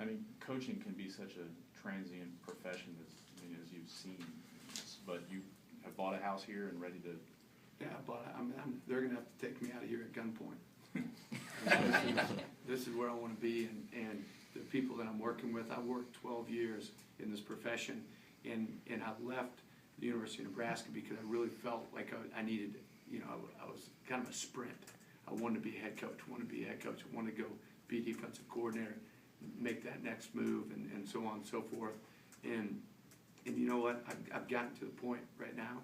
I mean, coaching can be such a transient profession, as you've seen. But you have bought a house here and ready to. Yeah, but they're going to have to take me out of here at gunpoint. This is where I want to be, and the people that I'm working with. I worked 12 years in this profession, and I left the University of Nebraska because I really felt like I needed, I was kind of a sprint. I wanted to be a head coach, I wanted to go be defensive coordinator, make that next move, and so on and so forth. And you know what? I've gotten to the point right now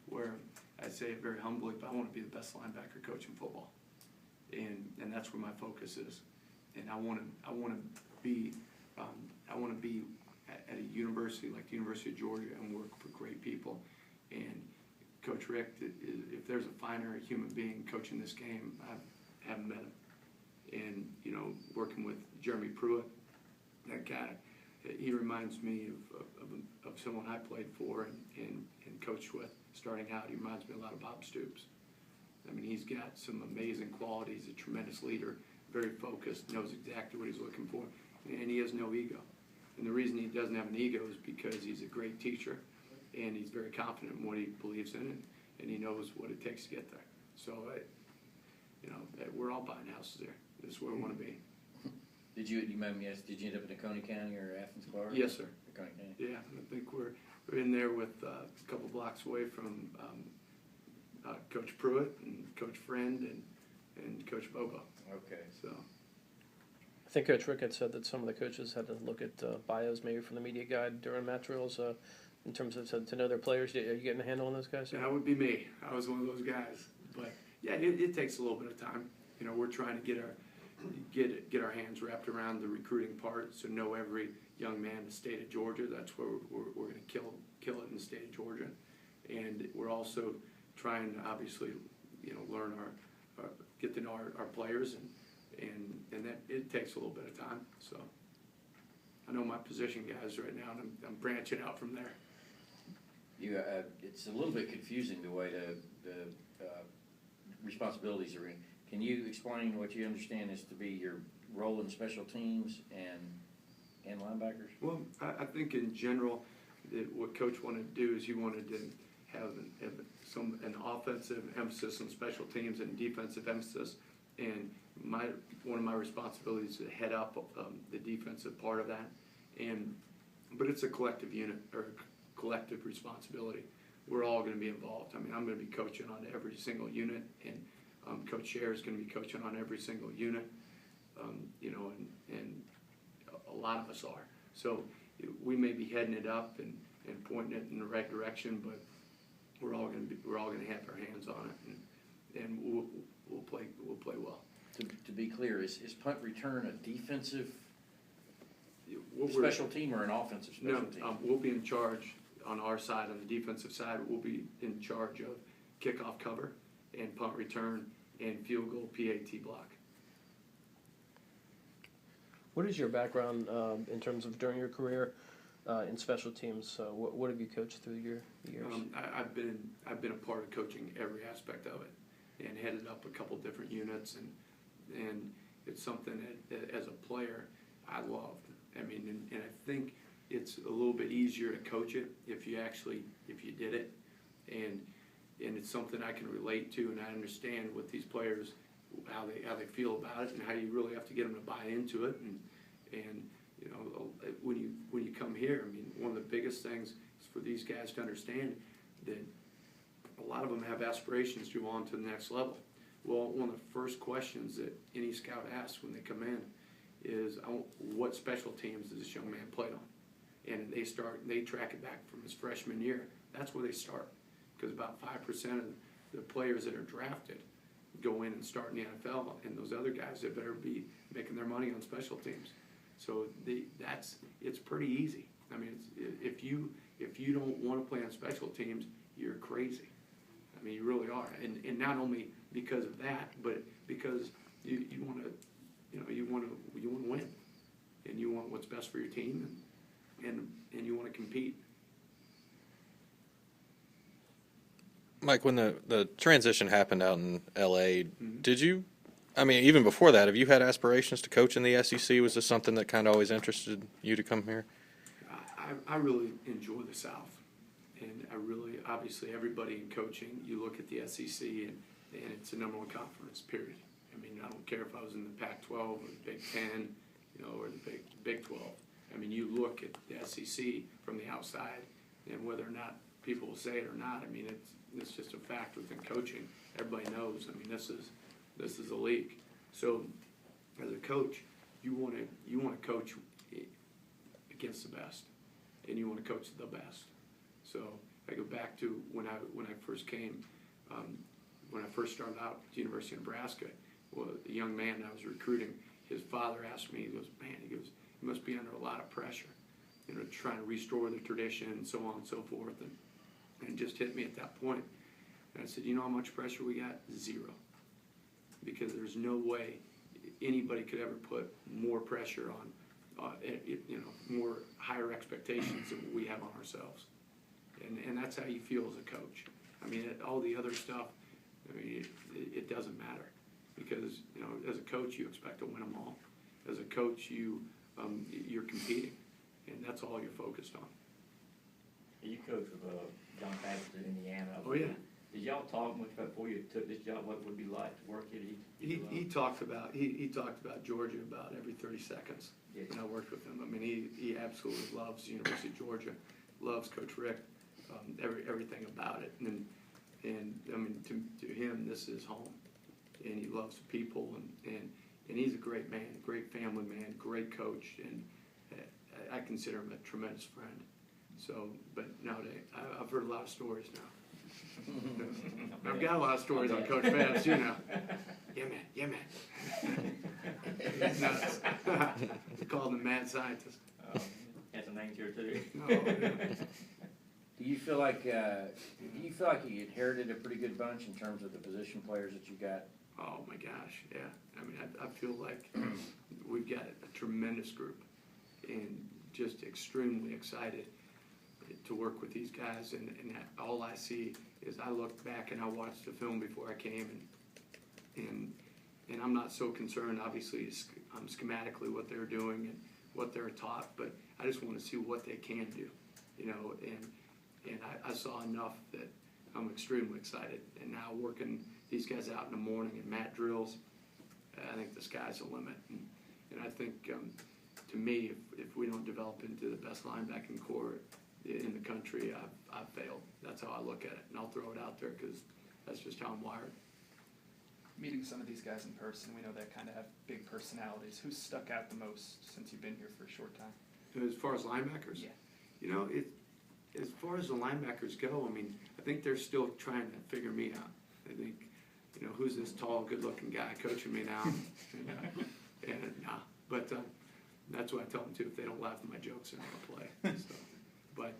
where I say it very humbly, but I want to be the best linebacker coach in football, and that's where my focus is. And I want to be at a university like the University of Georgia and work for great people. And Coach Rick, if there's a finer human being coaching this game, I haven't met him. And working with Jeremy Pruitt, that guy, he reminds me of someone I played for and coached with starting out. He reminds me a lot of Bob Stoops. I mean, he's got some amazing qualities, a tremendous leader, very focused, knows exactly what he's looking for, and he has no ego. And the reason he doesn't have an ego is because he's a great teacher, and he's very confident in what he believes in, and he knows what it takes to get there. So, we're all buying houses there. This is where we want to be. Did you mind me asking, did you end up in Coney County or Athens, Florida? Yes, sir. Coney County. Yeah, I think we're in there with a couple blocks away from Coach Pruitt and Coach Friend and Coach Bobo. Okay. So. I think Coach Rick had said that some of the coaches had to look at bios maybe from the media guide during mat drills in terms of to know their players. Are you getting a handle on those guys? Yeah, that would be me. I was one of those guys. But yeah, it takes a little bit of time. We're trying to get our hands wrapped around the recruiting part, so know every young man in the state of Georgia. That's where we're going to kill it in the state of Georgia, and we're also trying to obviously learn get to know our players, and that it takes a little bit of time. So I know my position guys right now, and I'm branching out from there. It's a little bit confusing the way the responsibilities are in. Can you explain what you understand is to be your role in special teams and linebackers? Well, I think in general, what Coach wanted to do is he wanted to have an offensive emphasis on special teams and defensive emphasis. And one of my responsibilities is to head up the defensive part of that. But it's a collective unit or collective responsibility. We're all going to be involved. I mean, I'm going to be coaching on every single unit, and Coach Scher is going to be coaching on every single unit. And a lot of us are. So we may be heading it up and pointing it in the right direction, but we're all going to have our hands on it, and we'll play well. To be clear, is punt return a defensive special team or an offensive special team? No, we'll be in charge on our side, on the defensive side. We'll be in charge of kickoff cover and punt return and field goal PAT block. What is your background in terms of during your career in special teams? What have you coached through your years? I've been a part of coaching every aspect of it, and headed up a couple different units, and it's something that as a player I loved. I mean, and I think it's a little bit easier to coach it if you did it, and it's something I can relate to, and I understand what these players, how they feel about it, and how you really have to get them to buy into it. And when you come here, I mean, one of the biggest things is for these guys to understand that a lot of them have aspirations to go on to the next level. Well, one of the first questions that any scout asks when they come in is, what special teams does this young man play on? And they track it back from his freshman year. That's where they start, because about 5% of the players that are drafted go in and start in the NFL, and those other guys, they better be making their money on special teams. So it's pretty easy. I mean, if you don't want to play on special teams, you're crazy. I mean, you really are. And not only because of that, but because you want to win, and you want what's best for your team, and you want to compete. Mike, when the transition happened out in L.A., did you I mean, even before that, have you had aspirations to coach in the SEC? Was this something that kind of always interested you to come here? I really enjoy the South, and I really, obviously, everybody in coaching, you look at the SEC, and it's the number one conference, period. I mean, I don't care if I was in the Pac-12 or the Big Ten, or the Big 12. I mean, you look at the SEC from the outside, and whether or not people will say it or not, I mean, it's just a fact within coaching. Everybody knows. I mean, this is a league. So, as a coach, you want to coach against the best, and you want to coach the best. So, I go back to when I first came, when I first started out at the University of Nebraska. Well, a young man I was recruiting, his father asked me, he goes, you must be under a lot of pressure, trying to restore the tradition and so on and so forth. And it just hit me at that point. And I said, you know how much pressure we got? Zero. Because there's no way anybody could ever put more pressure on, more higher expectations than what we have on ourselves. And that's how you feel as a coach. I mean, all the other stuff, I mean, it doesn't matter. Because, as a coach, you expect to win them all. As a coach, you're competing, and that's all you're focused on. You coached with John Patterson in Indiana. Oh, yeah. Did y'all talk much about before you took this job, what it would be like to work here? He talked about Georgia about every 30 seconds. Yes. And I worked with him. I mean, he absolutely loves the University of Georgia, loves Coach Rick, everything about it. And I mean, to him, this is home. And he loves the people, and he's a great man, great family man, great coach, and I consider him a tremendous friend. So, but nowadays, I've heard a lot of stories now. I've got a lot of stories on Coach Fabs, Yeah, man. He's nuts. They call him the mad scientist. Has a name here too. Oh, yeah. Do you feel like you inherited a pretty good bunch in terms of the position players that you got? Oh my gosh, yeah. I mean, I feel like we've got a tremendous group, and just extremely excited to work with these guys. And all I see is I look back and I watched the film before I came, and I'm not so concerned, obviously, schematically what they're doing and what they're taught, but I just want to see what they can do, and I saw enough that I'm extremely excited. And now working these guys out in the morning in mat drills, I think the sky's the limit. And I think, to me, if we don't develop into the best linebacking core in the country, I've failed. That's how I look at it. And I'll throw it out there because that's just how I'm wired. Meeting some of these guys in person, we know they kind of have big personalities. Who's stuck out the most since you've been here for a short time? As far as linebackers? Yeah. As far as the linebackers go, I mean, I think they're still trying to figure me out. I think, who's this tall, good-looking guy coaching me now? But that's what I tell them, too. If they don't laugh at my jokes, they're not going to play. So, but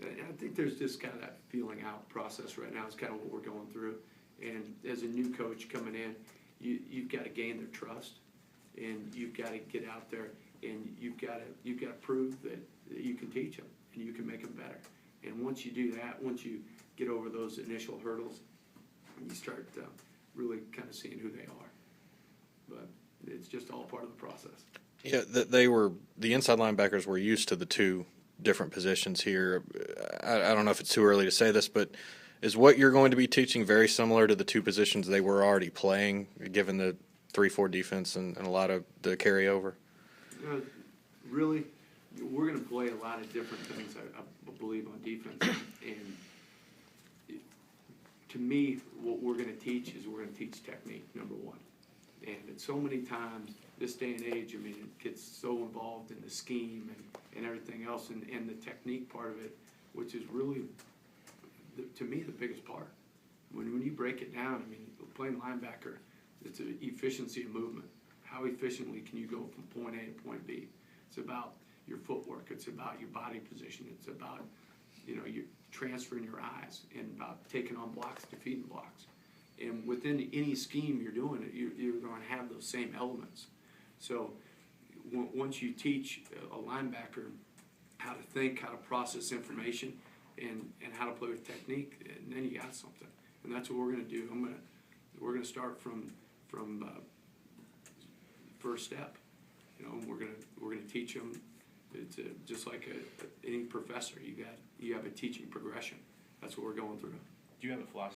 I think there's just kind of that feeling out process right now. It's kind of what we're going through. And as a new coach coming in, you've got to gain their trust, and you've got to get out there, and you've got to prove that you can teach them and you can make them better. And once you do that, once you get over those initial hurdles, you start really kind of seeing who they are. But it's just all part of the process. Yeah, the inside linebackers were used to the two different positions here. I don't know if it's too early to say this, but is what you're going to be teaching very similar to the two positions they were already playing, given the 3-4 defense and a lot of the carryover? Really, we're going to play a lot of different things, I believe, on defense. And to me, what we're going to teach is we're going to teach technique, number one. And it's so many times, this day and age, I mean, it gets so involved in the scheme and everything else, and the technique part of it, which is really, to me, the biggest part. When you break it down, I mean, playing linebacker, it's an efficiency of movement. How efficiently can you go from point A to point B? It's about your footwork. It's about your body position. It's about, you transferring your eyes, and about taking on blocks, defeating blocks. And within any scheme you're doing, you're going to have those same elements. So once you teach a linebacker how to think, how to process information, and how to play with technique, and then you got something. And that's what we're going to do. We're going to start from first step. You know, and we're gonna teach them. It's just like any professor. You have a teaching progression. That's what we're going through. Do you have a